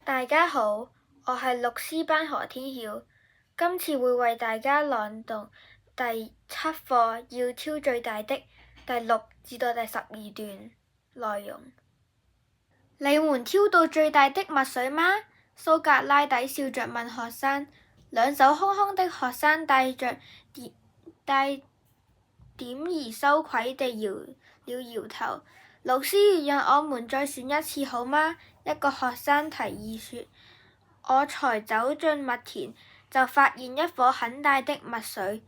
大家好，我係六 C 班何天曉，今次會為大家朗讀第7課要挑最大的第6至到第12段內容。你們挑到最大的墨水嗎？蘇格拉底笑着問學生。兩手空空的學生帶點兒羞愧地搖了搖頭。老師，讓我們再選一次好嗎？一個學生提議說。我才走進麥田，就發現一顆很大的墨水，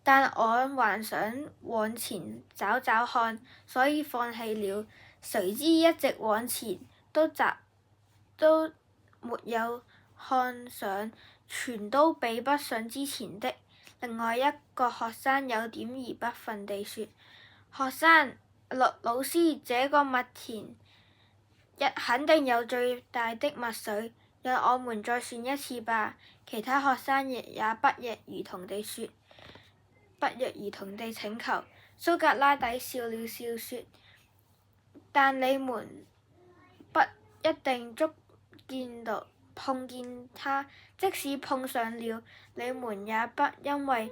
但我還想往前找找看，所以放棄了。誰知一直往前都沒有看上，全都比不上之前的。另外一個學生有點兒不忿地說：學生，老師，這個麥田肯定有最大的墨水。讓我們再選一次吧。其他學生也不約而同地請求。蘇格拉底笑了笑說：但你們不一定碰見它，即使碰上了，你們也不因為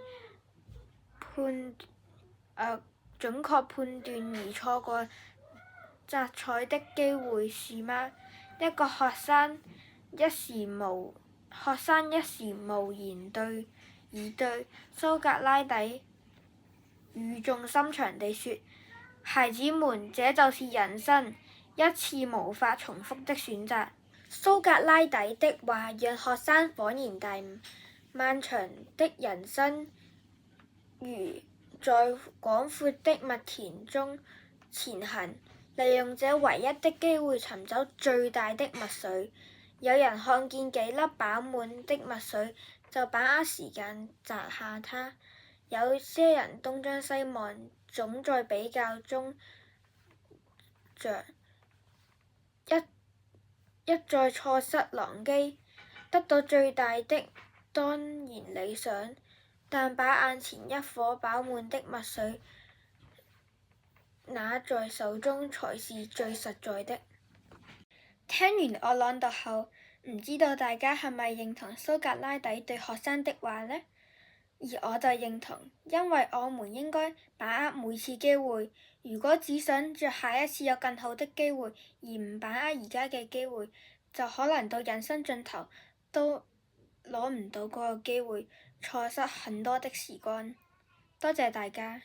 準確判斷而錯過摘採的機會，是嗎？一個學生一時無言以對。蘇格拉底語重心長地說：孩子們，這就是人生，一次無法重複的選擇。蘇格拉底的話讓學生恍然大悟，漫長的人生如在廣闊的麥田中前行，利用這唯一的機會尋找最大的墨水。有人看見幾粒飽滿的墨水，就把握時間摘下它；有些人東張西望，總在比較中着，一再錯失良機。得到最大的當然理想，但把眼前一顆飽滿的墨水拿在手中才是最實在的。聽完我朗讀後，唔知道大家係咪認同蘇格拉底對學生的話呢？而我就認同，因為我們應該把握每次機會。如果只想着下一次有更好的機會，而唔把握而家嘅機會，就可能到人生盡頭都攞唔到嗰個機會，錯失很多的時光。多謝大家。